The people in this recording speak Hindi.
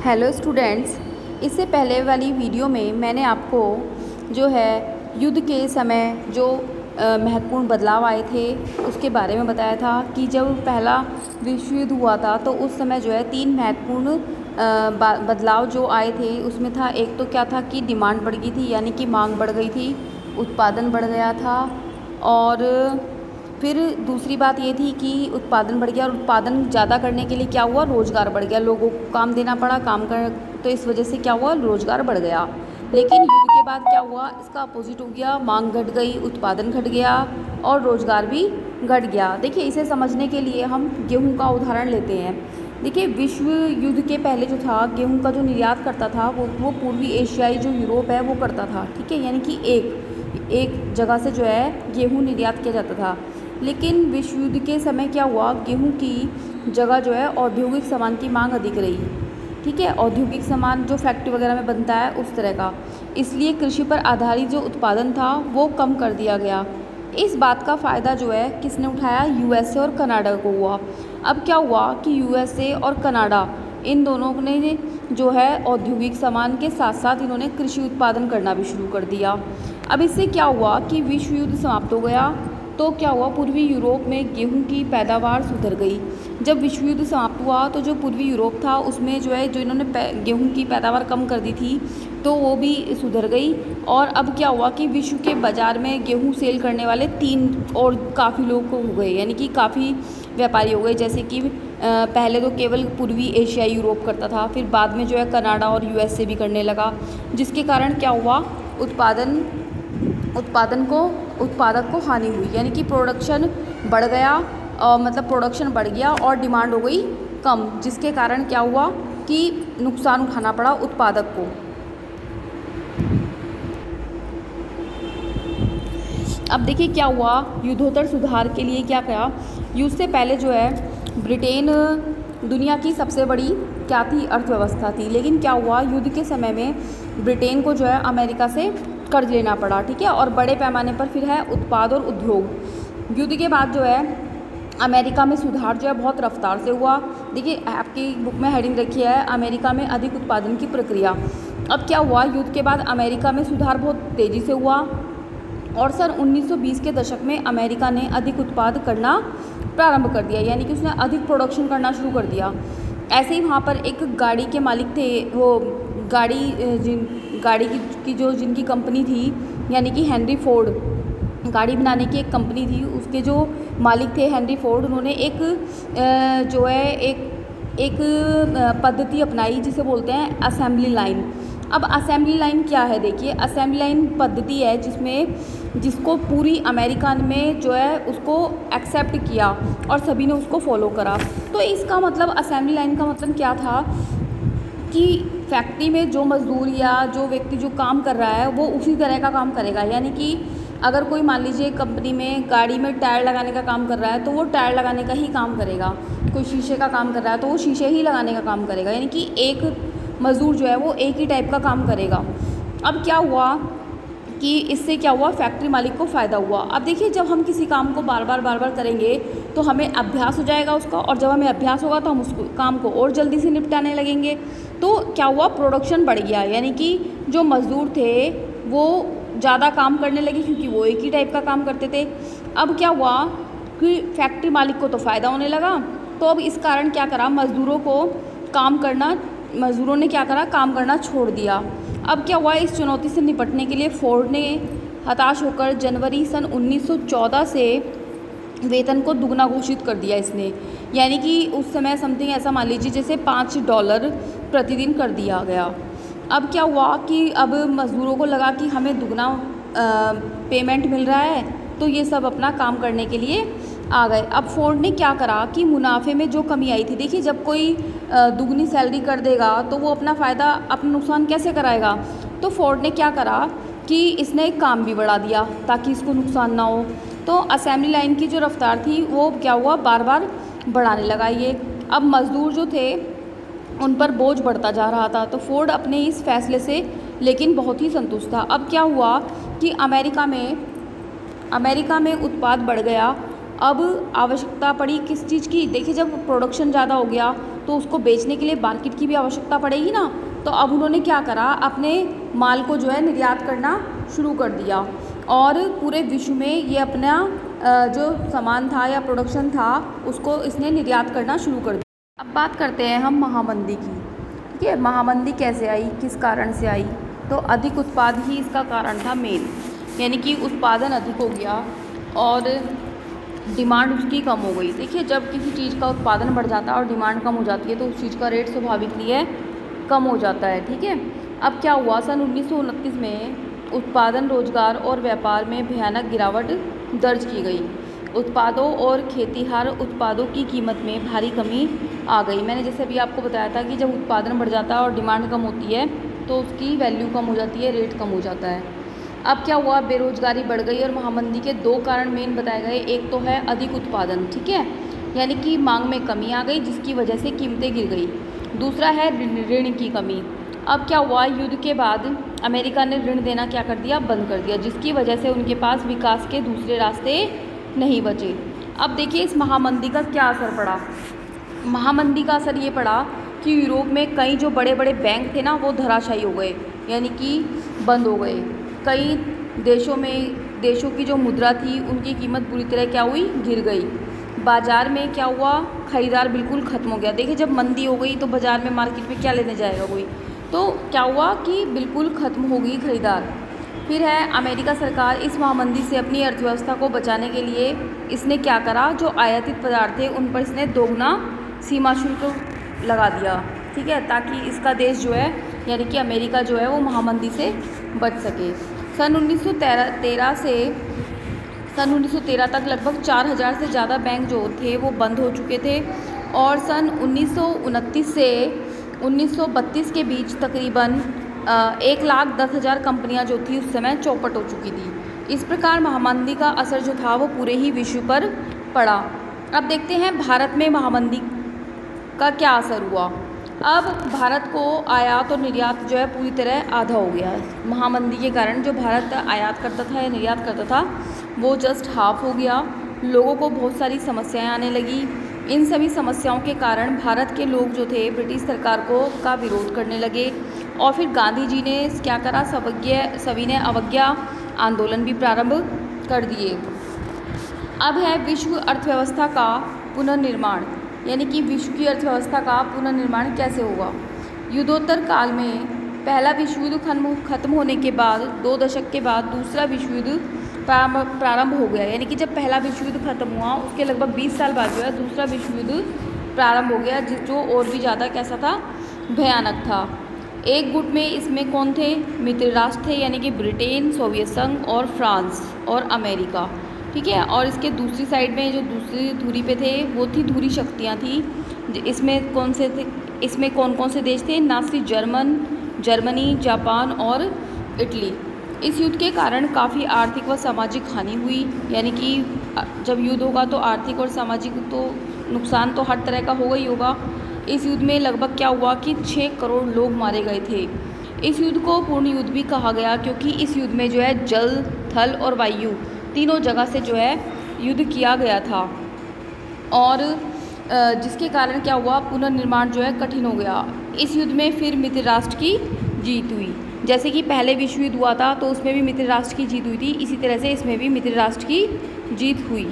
हेलो स्टूडेंट्स, इससे पहले वाली वीडियो में मैंने आपको जो है युद्ध के समय जो महत्वपूर्ण बदलाव आए थे उसके बारे में बताया था कि जब पहला विश्व युद्ध हुआ था तो उस समय जो है 3 महत्वपूर्ण बदलाव जो आए थे उसमें था। एक तो क्या था कि डिमांड बढ़ गई थी, यानी कि मांग बढ़ गई थी, उत्पादन बढ़ गया था। और फिर दूसरी बात ये थी कि उत्पादन बढ़ गया और उत्पादन ज़्यादा करने के लिए क्या हुआ, रोज़गार बढ़ गया, लोगों को काम देना पड़ा, काम कर, तो इस वजह से क्या हुआ, रोज़गार बढ़ गया। लेकिन युद्ध के बाद क्या हुआ, इसका अपोजिट हो गया, मांग घट गई, उत्पादन घट गया और रोज़गार भी घट गया। देखिए, इसे समझने के लिए हम गेहूं का उदाहरण लेते हैं। देखिए, विश्व युद्ध के पहले जो था, गेहूं का जो निर्यात करता था वो पूर्वी एशियाई जो यूरोप है वो करता था, ठीक है, यानी कि एक जगह से जो है गेहूं निर्यात किया जाता था। लेकिन विश्व युद्ध के समय क्या हुआ, गेहूं की जगह जो है औद्योगिक सामान की मांग अधिक रही, ठीक है, औद्योगिक सामान जो फैक्ट्री वगैरह में बनता है उस तरह का, इसलिए कृषि पर आधारित जो उत्पादन था वो कम कर दिया गया। इस बात का फ़ायदा जो है किसने उठाया, यूएसए और कनाडा को हुआ। अब क्या हुआ कि यूएसए और कनाडा इन दोनों ने जो है औद्योगिक सामान के साथ साथ इन्होंने कृषि उत्पादन करना भी शुरू कर दिया। अब इससे क्या हुआ कि विश्व युद्ध समाप्त हो गया, तो क्या हुआ, पूर्वी यूरोप में गेहूं की पैदावार सुधर गई। जब विश्व युद्ध समाप्त हुआ तो जो पूर्वी यूरोप था उसमें जो है, जो इन्होंने गेहूं की पैदावार कम कर दी थी तो वो भी सुधर गई। और अब क्या हुआ कि विश्व के बाज़ार में गेहूं सेल करने वाले 3 और काफ़ी लोग हो गए, यानी कि काफ़ी व्यापारी हो गए। जैसे कि पहले तो केवल पूर्वी एशिया यूरोप करता था, फिर बाद में जो है कनाडा और यूएसए भी करने लगा, जिसके कारण क्या हुआ, उत्पादक को हानि हुई, यानी कि प्रोडक्शन बढ़ गया, मतलब प्रोडक्शन बढ़ गया और डिमांड हो गई कम, जिसके कारण क्या हुआ कि नुकसान उठाना पड़ा उत्पादक को। अब देखिए क्या हुआ, युद्धोत्तर सुधार के लिए क्या करा। युद्ध से पहले जो है ब्रिटेन दुनिया की सबसे बड़ी क्या थी, अर्थव्यवस्था थी। लेकिन क्या हुआ, युद्ध के समय में ब्रिटेन को जो है अमेरिका से कर्ज लेना पड़ा, ठीक है, और बड़े पैमाने पर फिर है उत्पाद और उद्योग। युद्ध के बाद जो है अमेरिका में सुधार जो है बहुत रफ्तार से हुआ। देखिए, आपकी बुक में हेडिंग रखी है, अमेरिका में अधिक उत्पादन की प्रक्रिया। अब क्या हुआ, युद्ध के बाद अमेरिका में सुधार बहुत तेज़ी से हुआ और सन 1920 के दशक में अमेरिका ने अधिक उत्पाद करना प्रारंभ कर दिया, यानी कि उसने अधिक प्रोडक्शन करना शुरू कर दिया। ऐसे ही वहाँ पर एक गाड़ी के मालिक थे, वो गाड़ी की जो जिनकी कंपनी थी, यानी कि हेनरी फोर्ड, गाड़ी बनाने की एक कंपनी थी, उसके जो मालिक थे हेनरी फोर्ड, उन्होंने जो है एक पद्धति अपनाई जिसे बोलते हैं असेंबली लाइन। अब असेंबली लाइन क्या है, देखिए, असेंबली लाइन पद्धति है जिसको पूरी अमेरिका में जो है उसको एक्सेप्ट किया और सभी ने उसको फॉलो करा। तो इसका मतलब, असेंबली लाइन का मतलब क्या था कि फैक्ट्री में जो मज़दूर या जो व्यक्ति जो काम कर रहा है वो उसी तरह का काम करेगा। यानी कि अगर कोई मान लीजिए कंपनी में गाड़ी में टायर लगाने का काम कर रहा है तो वो टायर लगाने का ही काम करेगा, कोई शीशे का काम कर रहा है तो वो शीशे ही लगाने का काम करेगा, यानी कि एक मज़दूर जो है वो एक ही टाइप का काम करेगा। अब क्या हुआ कि इससे क्या हुआ, फैक्ट्री मालिक को फ़ायदा हुआ। अब देखिए, जब हम किसी काम को बार बार करेंगे तो हमें अभ्यास हो जाएगा उसका, और जब हमें अभ्यास होगा तो हम उस काम को और जल्दी से निपटाने लगेंगे। तो क्या हुआ, प्रोडक्शन बढ़ गया, यानी कि जो मज़दूर थे वो ज़्यादा काम करने लगे क्योंकि वो एक ही टाइप का काम करते थे। अब क्या हुआ कि फैक्ट्री मालिक को तो फ़ायदा होने लगा, तो अब इस कारण क्या करा, मज़दूरों ने क्या करा, काम करना छोड़ दिया। अब क्या हुआ, इस चुनौती से निपटने के लिए फोर्ड ने हताश होकर जनवरी सन 1914 से वेतन को दुगना घोषित कर दिया इसने, यानी कि उस समय समथिंग ऐसा मान लीजिए जैसे $5 प्रतिदिन कर दिया गया। अब क्या हुआ कि अब मज़दूरों को लगा कि हमें दुगना पेमेंट मिल रहा है, तो ये सब अपना काम करने के लिए आ गए। अब फोर्ड ने क्या करा कि मुनाफे में जो कमी आई थी, देखिए, जब कोई दुगनी सैलरी कर देगा तो वो अपना फ़ायदा, अपना नुकसान कैसे कराएगा। तो फोर्ड ने क्या करा कि इसने एक काम भी बढ़ा दिया ताकि इसको नुकसान ना हो। तो असेंबली लाइन की जो रफ्तार थी वो क्या हुआ, बार बार बढ़ाने लगा ये। अब मज़दूर जो थे उन पर बोझ बढ़ता जा रहा था, तो फोर्ड अपने इस फैसले से लेकिन बहुत ही संतुष्ट था। अब क्या हुआ कि अमेरिका में उत्पाद बढ़ गया। अब आवश्यकता पड़ी किस चीज़ की, देखिए, जब प्रोडक्शन ज़्यादा हो गया तो तो उसको बेचने के लिए मार्केट की भी आवश्यकता पड़ेगी ना। तो अब उन्होंने क्या करा, अपने माल को जो है निर्यात करना शुरू कर दिया और पूरे विश्व में ये अपना जो सामान था या प्रोडक्शन था उसको इसने निर्यात करना शुरू कर दिया। अब बात करते हैं हम महामंदी की। ठीक है, महामंदी कैसे आई, किस कारण से आई? तो अधिक उत्पाद ही इसका कारण था मेन, यानी कि उत्पादन अधिक हो गया और डिमांड उसकी कम हो गई। देखिए, जब किसी चीज़ का उत्पादन बढ़ जाता है और डिमांड कम हो जाती है तो उस चीज़ का रेट स्वाभाविकली कम हो जाता है। ठीक है, अब क्या हुआ, सन 1929 में उत्पादन, रोजगार और व्यापार में भयानक गिरावट दर्ज की गई। उत्पादों और खेतीहार उत्पादों की कीमत में भारी कमी आ गई। मैंने जैसे अभी आपको बताया था कि जब उत्पादन बढ़ जाता है और डिमांड कम होती है तो उसकी वैल्यू कम हो जाती है, रेट कम हो जाता है। अब क्या हुआ, बेरोजगारी बढ़ गई और महामंदी के दो कारण मेन बताए गए। एक तो है अधिक उत्पादन, ठीक है, यानी कि मांग में कमी आ गई जिसकी वजह से कीमतें गिर गई। दूसरा है ऋण की कमी। अब क्या हुआ, युद्ध के बाद अमेरिका ने ऋण देना क्या कर दिया, बंद कर दिया, जिसकी वजह से उनके पास विकास के दूसरे रास्ते नहीं बचे। अब देखिए इस महामंदी का क्या असर पड़ा। महामंदी का असर ये पड़ा कि यूरोप में कई जो बड़े बड़े बैंक थे ना वो धराशायी हो गए, यानी कि बंद हो गए। कई देशों की जो मुद्रा थी उनकी कीमत बुरी तरह क्या हुई, गिर गई। बाज़ार में क्या हुआ, ख़रीदार बिल्कुल ख़त्म हो गया। देखिए, जब मंदी हो गई तो बाज़ार में, मार्केट में क्या लेने जाएगा कोई, तो क्या हुआ कि बिल्कुल ख़त्म हो गई खरीदार। फिर है अमेरिका सरकार, इस महामंदी से अपनी अर्थव्यवस्था को बचाने के लिए इसने क्या करा, जो आयातित पदार्थ थे उन पर इसने दोगुना सीमा शुल्क लगा दिया। ठीक है, ताकि इसका देश जो है यानी कि अमेरिका जो है वो महामंदी से बच सके। सन 1913 तक लगभग 4000 से ज़्यादा बैंक जो थे वो बंद हो चुके थे और सन 1929 से 1932 के बीच तकरीबन 1,10,000 कंपनियां जो थी उस समय चौपट हो चुकी थी। इस प्रकार महामंदी का असर जो था वो पूरे ही विश्व पर पड़ा। अब देखते हैं भारत में महामंदी का क्या असर हुआ। अब भारत को आयात और निर्यात जो है पूरी तरह आधा हो गया। महामंदी के कारण जो भारत आयात करता था या निर्यात करता था वो जस्ट हाफ हो गया। लोगों को बहुत सारी समस्याएं आने लगी। इन सभी समस्याओं के कारण भारत के लोग जो थे ब्रिटिश सरकार का विरोध करने लगे और फिर गांधी जी ने क्या करा, सविनय अवज्ञा आंदोलन भी प्रारंभ कर दिए। अब है विश्व अर्थव्यवस्था का पुनर्निर्माण, यानी कि विश्व की अर्थव्यवस्था का पुनर्निर्माण कैसे होगा। युद्धोत्तर काल में पहला विश्व युद्ध खत्म होने के बाद 2 दशक के बाद दूसरा विश्व युद्ध प्रारंभ हो गया, यानी कि जब पहला विश्व युद्ध खत्म हुआ उसके लगभग 20 साल बाद जो है दूसरा विश्व युद्ध प्रारंभ हो गया, जो और भी ज़्यादा कैसा था, भयानक था। एक गुट में इसमें कौन थे, मित्र राष्ट्र थे, यानी कि ब्रिटेन, सोवियत संघ और फ्रांस और अमेरिका। ठीक है, और इसके दूसरी साइड में जो दूसरी धुरी पे थे वो थी धुरी शक्तियाँ थी। इसमें कौन से थे, इसमें कौन कौन से देश थे, नाज़ी जर्मनी, जापान और इटली। इस युद्ध के कारण काफ़ी आर्थिक व सामाजिक हानि हुई, यानी कि जब युद्ध होगा तो आर्थिक और सामाजिक तो नुकसान तो हर तरह का होगा ही होगा। इस युद्ध में लगभग क्या हुआ कि 6 करोड़ लोग मारे गए थे। इस युद्ध को पूर्ण युद्ध भी कहा गया क्योंकि इस युद्ध में जो है जल, थल और वायु तीनों जगह से जो है युद्ध किया गया था और जिसके कारण क्या हुआ, पुनर्निर्माण जो है कठिन हो गया। इस युद्ध में फिर मित्र राष्ट्र की जीत हुई। जैसे कि पहले विश्व युद्ध हुआ था तो उसमें भी मित्र राष्ट्र की जीत हुई थी, इसी तरह से इसमें भी मित्र राष्ट्र की जीत हुई।